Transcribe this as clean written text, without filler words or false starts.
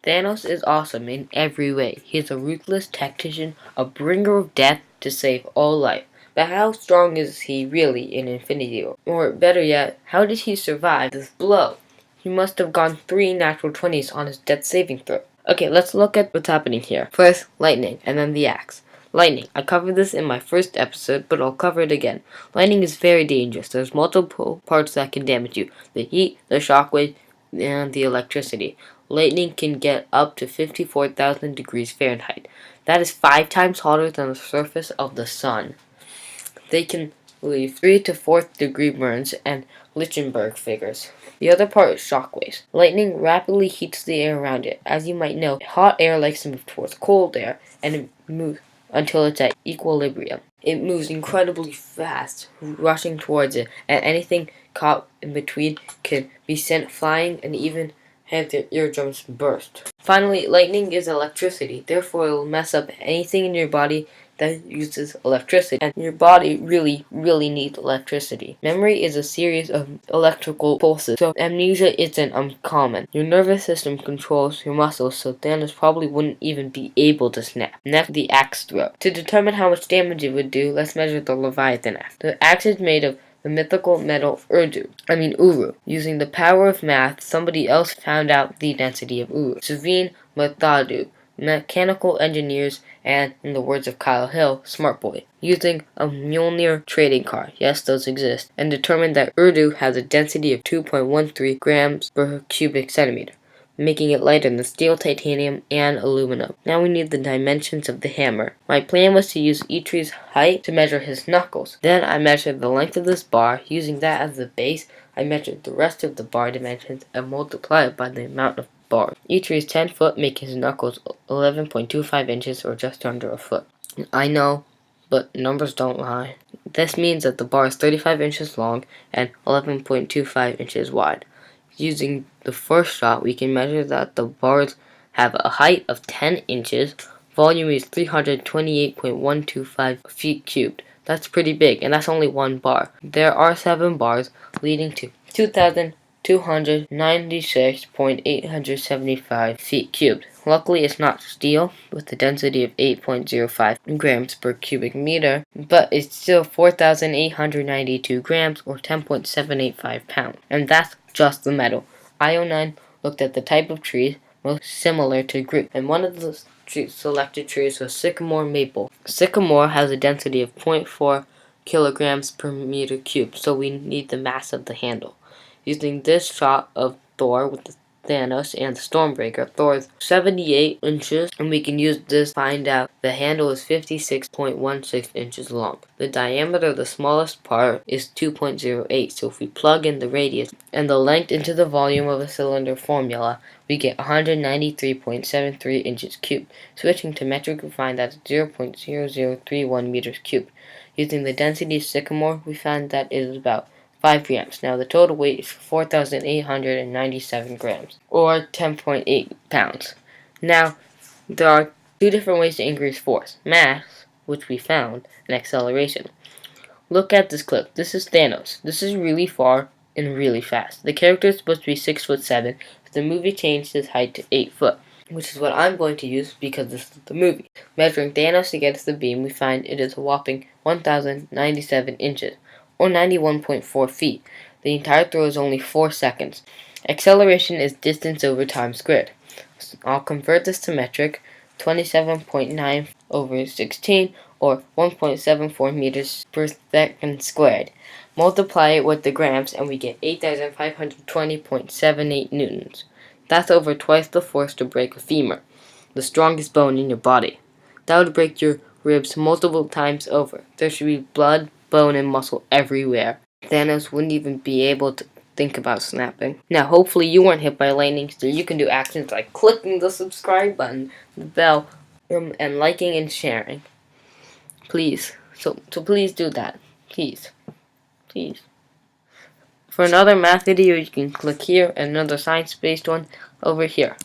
Thanos is awesome in every way. He is a ruthless tactician, a bringer of death to save all life. But how strong is he really in Infinity War? Or better yet, how did he survive this blow? He must have gone 3 natural 20s on his death saving throw. Okay, let's look at what's happening here. First, lightning, and then the axe. Lightning. I covered this in my first episode, but I'll cover it again. Lightning is very dangerous. There's multiple parts that can damage you. The heat, the shockwave, and the electricity. Lightning can get up to 54,000 degrees Fahrenheit. That is 5 times hotter than the surface of the sun. They can leave 3 to 4th degree burns and Lichtenberg figures. The other part is shockwaves. Lightning rapidly heats the air around it. As you might know, hot air likes to move towards cold air, and it moves until it's at equilibrium. It moves incredibly fast, rushing towards it, and anything caught in between can be sent flying and even have their eardrums burst. Finally, lightning is electricity, therefore it will mess up anything in your body that uses electricity, and your body really needs electricity. Memory is a series of electrical pulses, so amnesia isn't uncommon. Your nervous system controls your muscles, so Thanos probably wouldn't even be able to snap. Next, the axe throw. To determine how much damage it would do, let's measure the Leviathan axe. The axe is made of the mythical metal Uru. Using the power of math, somebody else found out the density of Uru. Suveen Mathaudhu, mechanical engineers, and, in the words of Kyle Hill, smart boy, using a Mjolnir trading card, yes, those exist, and determined that Uru has a density of 2.13 grams per cubic centimeter, making it lighter than steel, titanium, and aluminum. Now we need the dimensions of the hammer. My plan was to use Eitri's height to measure his knuckles. Then I measured the length of this bar. Using that as the base, I measured the rest of the bar dimensions and multiplied it by the amount of bars. Eitri is 10 foot, making his knuckles 11.25 inches, or just under a foot. I know, but numbers don't lie. This means that the bar is 35 inches long and 11.25 inches wide. Using the first shot, we can measure that the bars have a height of 10 inches, volume is 328.125 feet cubed. That's pretty big, and that's only one bar. There are 7 bars, leading to 2,296.875 feet cubed. Luckily, it's not steel, with a density of 8.05 grams per cubic meter, but it's still 4,892 grams, or 10.785 pounds. And that's just the metal. IO9 looked at the type of trees most similar to Groot, and one of the selected trees was sycamore maple. Sycamore has a density of 0.4 kilograms per meter cubed, so we need the mass of the handle. Using this shot of Thor with the Thanos and the Stormbreaker, Thor is 78 inches, and we can use this to find out the handle is 56.16 inches long. The diameter of the smallest part is 2.08, so if we plug in the radius and the length into the volume of a cylinder formula, we get 193.73 inches cubed. Switching to metric, we find that it's 0.0031 meters cubed. Using the density of sycamore, we find that it is about 5 grams. Now the total weight is 4,897 grams, or 10.8 pounds. Now, there are 2 different ways to increase force: mass, which we found, and acceleration. Look at this clip. This is Thanos. This is really far and really fast. The character is supposed to be 6'7", but the movie changed his height to 8 foot, which is what I'm going to use because this is the movie. Measuring Thanos against the beam, we find it is a whopping 1,097 inches, or 91.4 feet. The entire throw is only 4 seconds. Acceleration is distance over time squared. I'll convert this to metric: 27.9 over 16, or 1.74 meters per second squared. Multiply it with the grams, and we get 8,520.78 newtons. That's over twice the force to break a femur, the strongest bone in your body. That would break your ribs multiple times over. There should be blood, bone, and muscle everywhere. Thanos wouldn't even be able to think about snapping. Now, hopefully you weren't hit by lightning, so you can do actions like clicking the subscribe button, the bell, and liking and sharing. Please. So please do that. Please. For another math video, you can click here, and another science-based one over here.